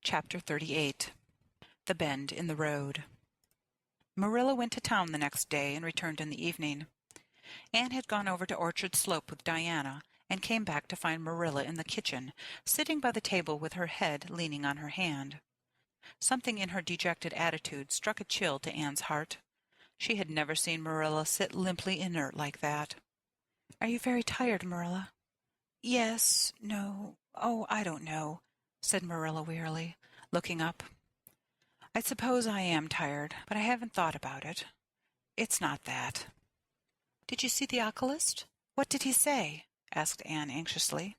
Chapter 38. The Bend in the Road. Marilla went to town the next day and returned in the evening. Anne had gone over to Orchard Slope with Diana and came back to find Marilla in the kitchen, sitting by the table with her head leaning on her hand. Something in her dejected attitude struck a chill to Anne's heart. She had never seen Marilla sit limply inert like that. "Are you very tired, Marilla?" "Yes, no, oh, I don't know," said Marilla wearily, looking up. "I suppose I am tired, but I haven't thought about it. It's not that." "Did you see the oculist? What did he say?" asked Anne anxiously.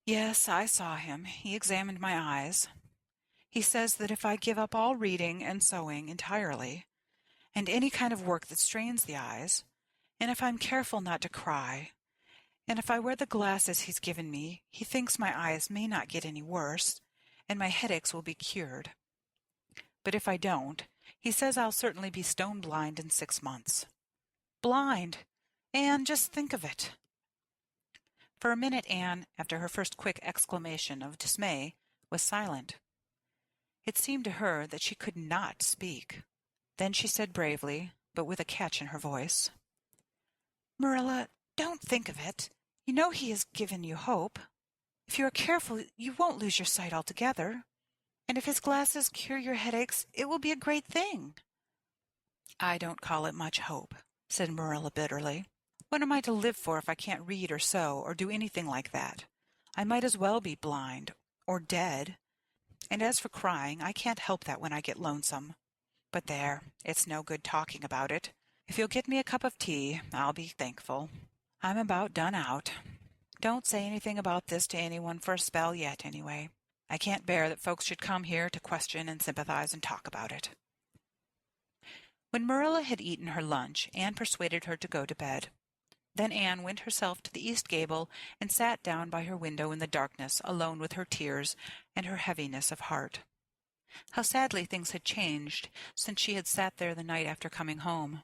"Yes, I saw him. He examined my eyes. He says that if I give up all reading and sewing entirely, and any kind of work that strains the eyes, and if I'm careful not to cry, and if I wear the glasses he's given me, he thinks my eyes may not get any worse, and my headaches will be cured. But if I don't, he says I'll certainly be stone blind in 6 months. Blind! Anne, just think of it!" For a minute Anne, after her first quick exclamation of dismay, was silent. It seemed to her that she could not speak. Then she said bravely, but with a catch in her voice, "Marilla, don't think of it. You know he has given you hope. If you are careful, you won't lose your sight altogether. And if his glasses cure your headaches, it will be a great thing." "I don't call it much hope," said Marilla bitterly. "What am I to live for if I can't read or sew or do anything like that? I might as well be blind or dead. And as for crying, I can't help that when I get lonesome. But there, it's no good talking about it. If you'll get me a cup of tea, I'll be thankful. I'm about done out. Don't say anything about this to anyone for a spell yet, anyway. I can't bear that folks should come here to question and sympathize and talk about it." When Marilla had eaten her lunch, Anne persuaded her to go to bed. Then Anne went herself to the east gable and sat down by her window in the darkness, alone with her tears and her heaviness of heart. How sadly things had changed since she had sat there the night after coming home.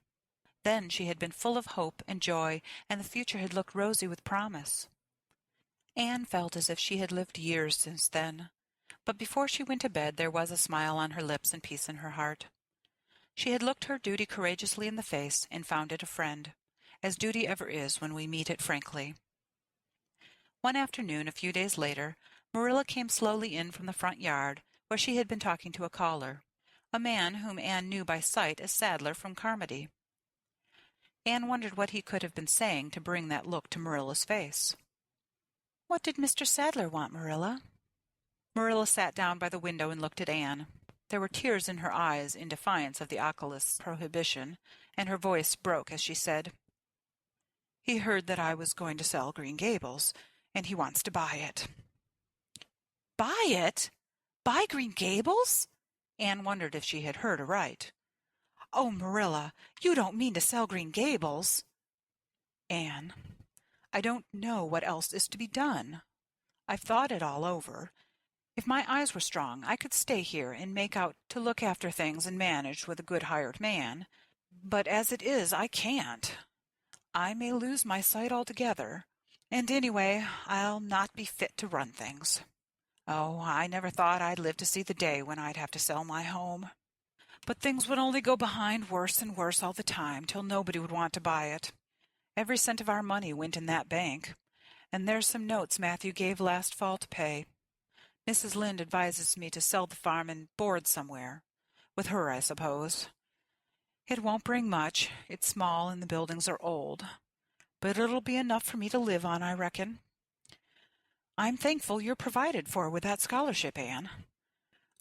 Then she had been full of hope and joy, and the future had looked rosy with promise. Anne felt as if she had lived years since then, but before she went to bed there was a smile on her lips and peace in her heart. She had looked her duty courageously in the face and found it a friend, as duty ever is when we meet it frankly. One afternoon, a few days later, Marilla came slowly in from the front yard, where she had been talking to a caller, a man whom Anne knew by sight as Sadler from Carmody. Anne wondered what he could have been saying to bring that look to Marilla's face. "What did Mr. Sadler want, Marilla?" Marilla sat down by the window and looked at Anne. There were tears in her eyes in defiance of the oculist's prohibition, and her voice broke as she said, "He heard that I was going to sell Green Gables, and he wants to buy it." "Buy it? Buy Green Gables?" Anne wondered if she had heard aright. "Oh, Marilla, you don't mean to sell Green Gables?" "Anne, I don't know what else is to be done. I've thought it all over. If my eyes were strong, I could stay here and make out to look after things and manage with a good hired man. But as it is, I can't. I may lose my sight altogether, and anyway, I'll not be fit to run things. Oh, I never thought I'd live to see the day when I'd have to sell my home. But things would only go behind worse and worse all the time, till nobody would want to buy it. Every cent of our money went in that bank, and there's some notes Matthew gave last fall to pay. Mrs. Lynde advises me to sell the farm and board somewhere. With her, I suppose. It won't bring much. It's small and the buildings are old. But it'll be enough for me to live on, I reckon. I'm thankful you're provided for with that scholarship, Anne.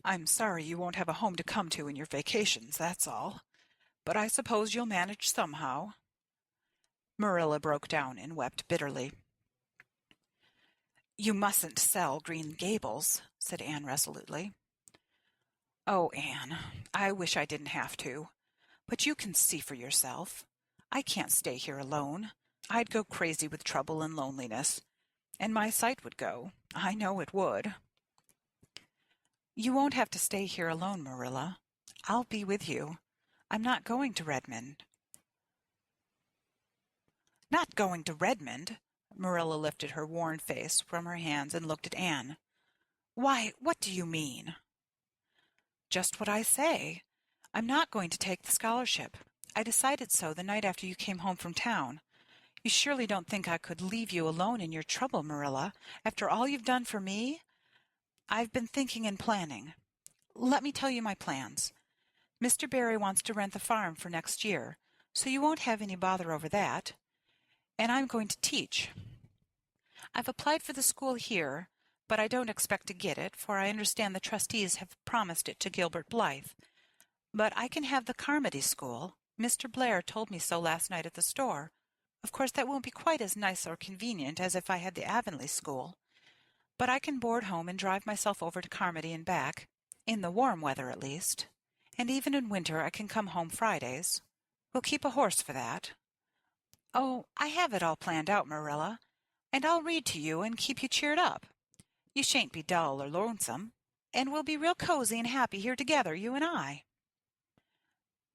I'm sorry you won't have a home to come to in your vacations, that's all. But I suppose you'll manage somehow." Marilla broke down and wept bitterly. "You mustn't sell Green Gables," said Anne resolutely. "Oh, Anne, I wish I didn't have to. But you can see for yourself. I can't stay here alone. I'd go crazy with trouble and loneliness, and my sight would go. I know it would." "You won't have to stay here alone, Marilla. I'll be with you. I'm not going to Redmond." "Not going to Redmond?" Marilla lifted her worn face from her hands and looked at Anne. Why, what do you mean? Just what I say. I'm not going to take the scholarship. I decided so the night after you came home from town. You surely don't think I could leave you alone in your trouble, Marilla, after all you've done for me? I've been thinking and planning. Let me tell you my plans. Mr. Barry wants to rent the farm for next year, so you won't have any bother over that. And I'm going to teach. I've applied for the school here, but I don't expect to get it, for I understand the trustees have promised it to Gilbert Blythe. But I can have the Carmody School. Mr. Blair told me so last night at the store. Of course, that won't be quite as nice or convenient as if I had the Avonlea School. But I can board home and drive myself over to Carmody and back, in the warm weather at least. And even in winter I can come home Fridays. We'll keep a horse for that. Oh, I have it all planned out, Marilla, and I'll read to you and keep you cheered up. You shan't be dull or lonesome, and we'll be real cozy and happy here together, you and I.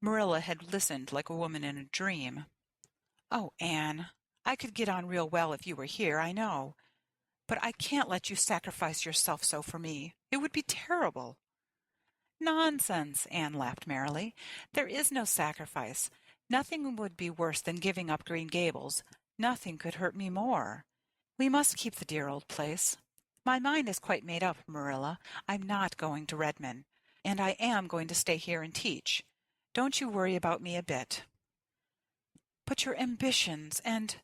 Marilla had listened like a woman in a dream. Oh, Anne, I could get on real well if you were here, I know. But I can't let you sacrifice yourself so for me. It would be terrible. Nonsense, Anne laughed merrily. There is no sacrifice. Nothing would be worse than giving up Green Gables. Nothing could hurt me more. We must keep the dear old place. My mind is quite made up, Marilla. I'm not going to Redmond, and I am going to stay here and teach. Don't you worry about me a bit. But your ambitions and...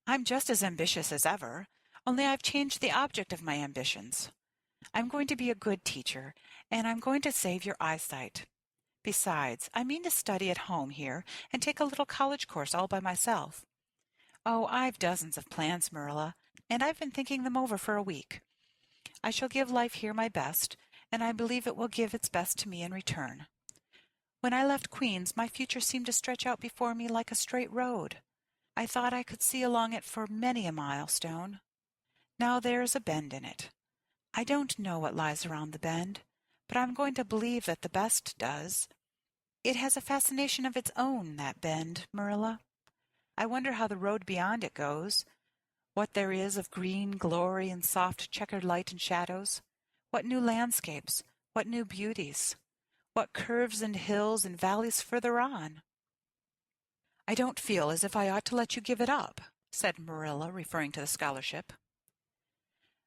I'm just as ambitious as ever, only I've changed the object of my ambitions. I'm going to be a good teacher, and I'm going to save your eyesight. Besides, I mean to study at home here and take a little college course all by myself. Oh, I've dozens of plans, Marilla, and I've been thinking them over for a week. I shall give life here my best, and I believe it will give its best to me in return. When I left Queen's, my future seemed to stretch out before me like a straight road. I thought I could see along it for many a milestone. Now there's a bend in it. I don't know what lies around the bend, but I'm going to believe that the best does. It has a fascination of its own, that bend, Marilla. I wonder how the road beyond it goes, what there is of green glory and soft checkered light and shadows, what new landscapes, what new beauties, what curves and hills and valleys further on. I don't feel as if I ought to let you give it up, said Marilla, referring to the scholarship.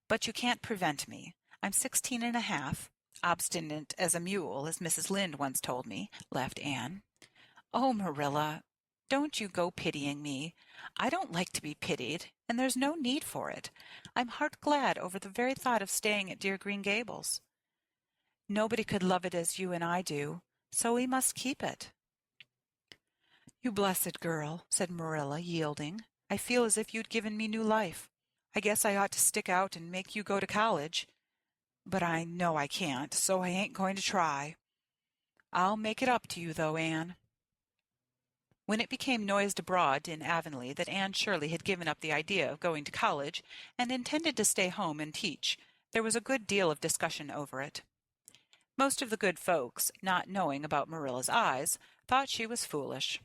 But you can't prevent me. I'm 16 and a half, obstinate as a mule, as Mrs. Lynde once told me, laughed Anne. Oh, Marilla, don't you go pitying me. I don't like to be pitied, and there's no need for it. I'm heart glad over the very thought of staying at dear Green Gables. Nobody could love it as you and I do, so we must keep it. You blessed girl, said Marilla, yielding. I feel as if you'd given me new life. I guess I ought to stick out and make you go to college. But I know I can't, so I ain't going to try. I'll make it up to you, though, Anne. When it became noised abroad in Avonlea that Anne Shirley had given up the idea of going to college and intended to stay home and teach, there was a good deal of discussion over it. Most of the good folks, not knowing about Marilla's eyes, thought she was foolish.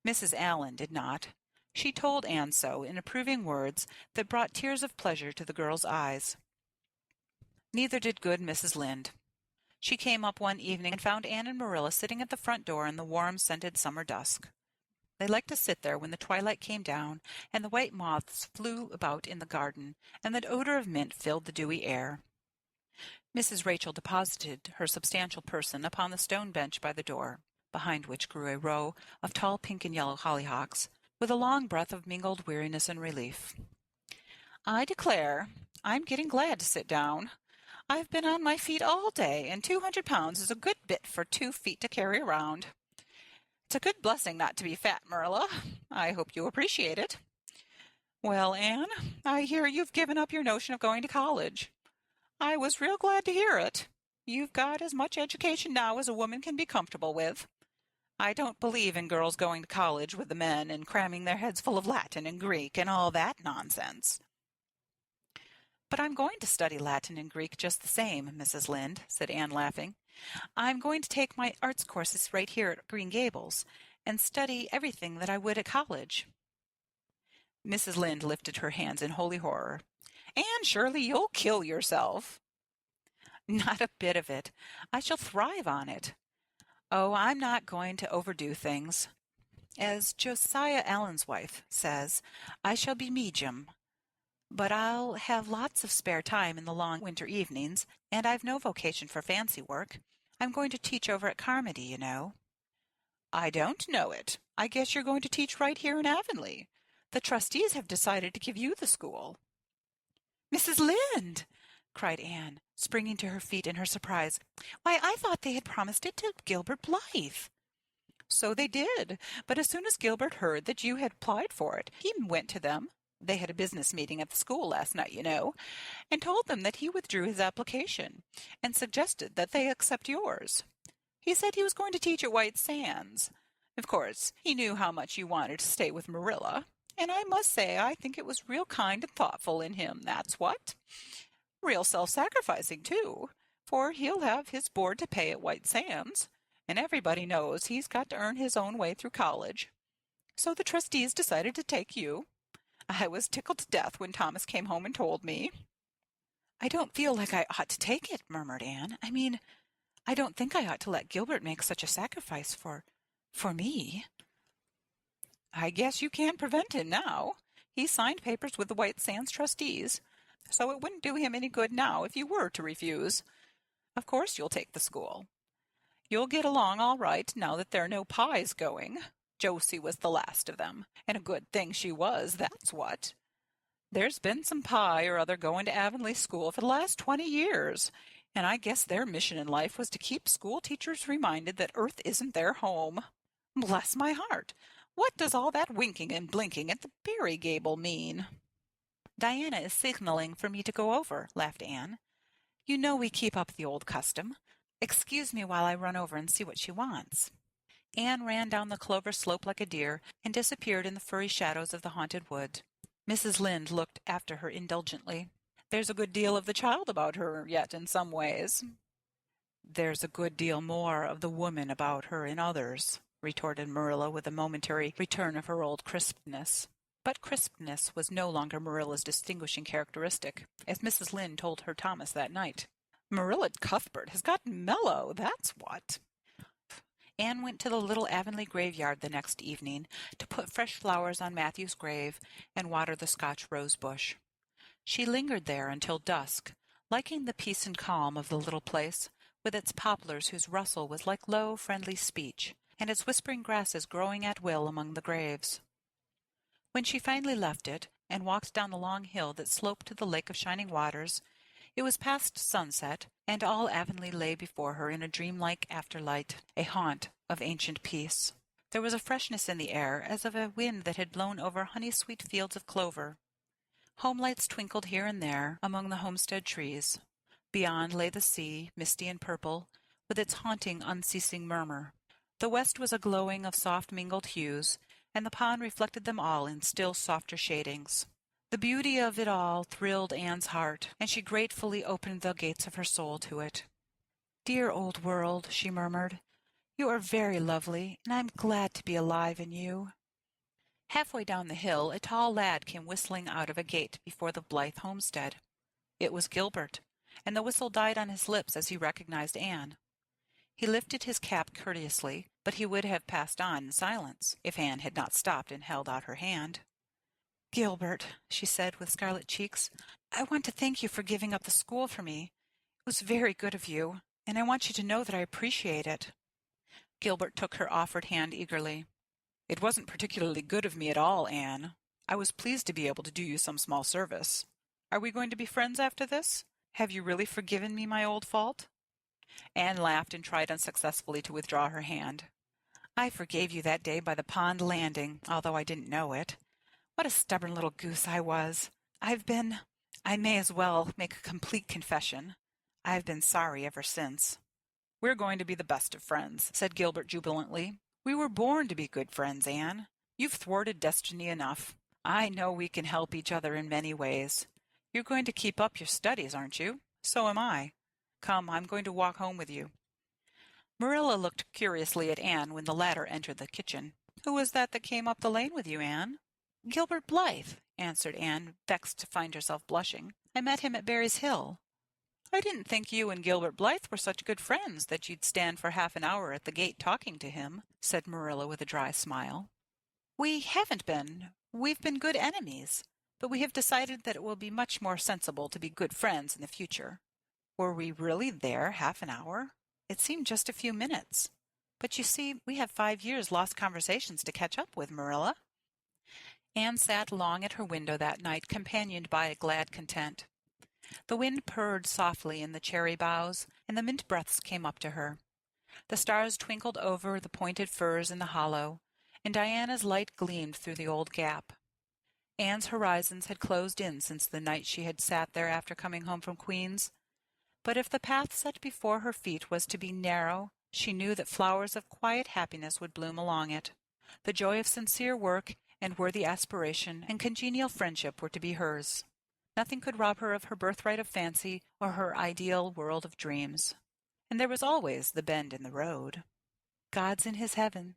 Mrs. Allan did not. She told Anne so in approving words that brought tears of pleasure to the girl's eyes. Neither did good Mrs. Lynde. She came up one evening and found Anne and Marilla sitting at the front door in the warm, scented summer dusk. They liked to sit there when the twilight came down and the white moths flew about in the garden and the odor of mint filled the dewy air. Mrs. Rachel deposited her substantial person upon the stone bench by the door, behind which grew a row of tall pink and yellow hollyhocks, with a long breath of mingled weariness and relief. I declare, I'm getting glad to sit down. I've been on my feet all day, and 200 pounds is a good bit for 2 feet to carry around. It's a good blessing not to be fat, Marilla. I hope you appreciate it. Well, Anne, I hear you've given up your notion of going to college. I was real glad to hear it. You've got as much education now as a woman can be comfortable with. I don't believe in girls going to college with the men and cramming their heads full of Latin and Greek and all that nonsense. But I'm going to study Latin and Greek just the same, Mrs. Lynde, said Anne, laughing. I'm going to take my arts courses right here at Green Gables and study everything that I would at college. Mrs. Lynde lifted her hands in holy horror. Anne Shirley, you'll kill yourself. Not a bit of it. I shall thrive on it. Oh, I'm not going to overdo things. As Josiah Allen's wife says, I shall be medium. But I'll have lots of spare time in the long winter evenings, and I've no vocation for fancy work. I'm going to teach over at Carmody, you know. I don't know it. I guess you're going to teach right here in Avonlea. The trustees have decided to give you the school. Mrs. Lynde! Cried Anne, springing to her feet in her surprise. Why, I thought they had promised it to Gilbert Blythe. So they did, but as soon as Gilbert heard that you had applied for it, he went to them. They had a business meeting at the school last night, you know, and told them that he withdrew his application, and suggested that they accept yours. He said he was going to teach at White Sands. Of course, he knew how much you wanted to stay with Marilla, and I must say I think it was real kind and thoughtful in him, that's what. Real self-sacrificing, too, for he'll have his board to pay at White Sands, and everybody knows he's got to earn his own way through college. So the trustees decided to take you. I was tickled to death when Thomas came home and told me. I don't feel like I ought to take it, murmured Anne. I mean, I don't think I ought to let Gilbert make such a sacrifice for me. I guess you can't prevent him now. He signed papers with the White Sands trustees, so it wouldn't do him any good now if you were to refuse. Of course you'll take the school. You'll get along all right now that there are no Pyes going. Josie was the last of them, and a good thing she was, that's what. There's been some Pye or other going to Avonlea school for the last 20 years, and I guess their mission in life was to keep school teachers reminded that Earth isn't their home. Bless my heart! What does all that winking and blinking at the Berry Gable mean? Diana is signaling for me to go over, laughed Anne. You know we keep up the old custom. Excuse me while I run over and see what she wants. Anne ran down the clover slope like a deer and disappeared in the furry shadows of the haunted wood. Mrs. Lynde looked after her indulgently. There's a good deal of the child about her yet in some ways. There's a good deal more of the woman about her in others, retorted Marilla with a momentary return of her old crispness. But crispness was no longer Marilla's distinguishing characteristic, as Mrs. Lynde told her Thomas that night. Marilla Cuthbert has gotten mellow, that's what. Anne went to the little Avonlea graveyard the next evening to put fresh flowers on Matthew's grave and water the Scotch rose bush. She lingered there until dusk, liking the peace and calm of the little place, with its poplars whose rustle was like low, friendly speech, and its whispering grasses growing at will among the graves. When she finally left it and walked down the long hill that sloped to the Lake of Shining Waters, it was past sunset, and all Avonlea lay before her in a dreamlike afterlight, a haunt of ancient peace. There was a freshness in the air, as of a wind that had blown over honey-sweet fields of clover. Homelights twinkled here and there among the homestead trees. Beyond lay the sea, misty and purple, with its haunting, unceasing murmur. The west was a glowing of soft mingled hues, and the pond reflected them all in still softer shadings. The beauty of it all thrilled Anne's heart, and she gratefully opened the gates of her soul to it. Dear old world, she murmured, you are very lovely, and I'm glad to be alive in you. Halfway down the hill, a tall lad came whistling out of a gate before the Blythe homestead. It was Gilbert, and the whistle died on his lips as he recognized Anne. He lifted his cap courteously, but he would have passed on in silence if Anne had not stopped and held out her hand. Gilbert, she said with scarlet cheeks, I want to thank you for giving up the school for me. It was very good of you, and I want you to know that I appreciate it. Gilbert took her offered hand eagerly. It wasn't particularly good of me at all, Anne. I was pleased to be able to do you some small service. Are we going to be friends after this? Have you really forgiven me my old fault? Anne laughed and tried unsuccessfully to withdraw her hand. I forgave you that day by the pond landing, although I didn't know it. What a stubborn little goose I was. I may as well make a complete confession. I've been sorry ever since. We're going to be the best of friends, said Gilbert jubilantly. We were born to be good friends, Anne. You've thwarted destiny enough. I know we can help each other in many ways. You're going to keep up your studies, aren't you? So am I. Come, I'm going to walk home with you. Marilla looked curiously at Anne when the latter entered the kitchen. Who was that came up the lane with you, Anne? Gilbert Blythe, answered Anne, vexed to find herself blushing. I met him at Berry's Hill. I didn't think you and Gilbert Blythe were such good friends that you'd stand for half an hour at the gate talking to him, said Marilla with a dry smile. We haven't been. We've been good enemies, but we have decided that it will be much more sensible to be good friends in the future. Were we really there half an hour? It seemed just a few minutes. But you see, we have 5 years lost conversations to catch up with, Marilla. Anne sat long at her window that night, companioned by a glad content. The wind purred softly in the cherry boughs, and the mint breaths came up to her. The stars twinkled over the pointed firs in the hollow, and Diana's light gleamed through the old gap. Anne's horizons had closed in since the night she had sat there after coming home from Queen's. But if the path set before her feet was to be narrow, she knew that flowers of quiet happiness would bloom along it. The joy of sincere work and worthy aspiration and congenial friendship were to be hers. Nothing could rob her of her birthright of fancy or her ideal world of dreams. And there was always the bend in the road. God's in his heaven.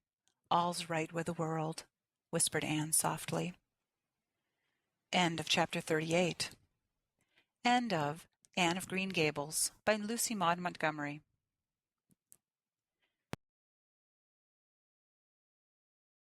All's right with the world, whispered Anne softly. End of chapter 38. End of Anne of Green Gables by Lucy Maud Montgomery.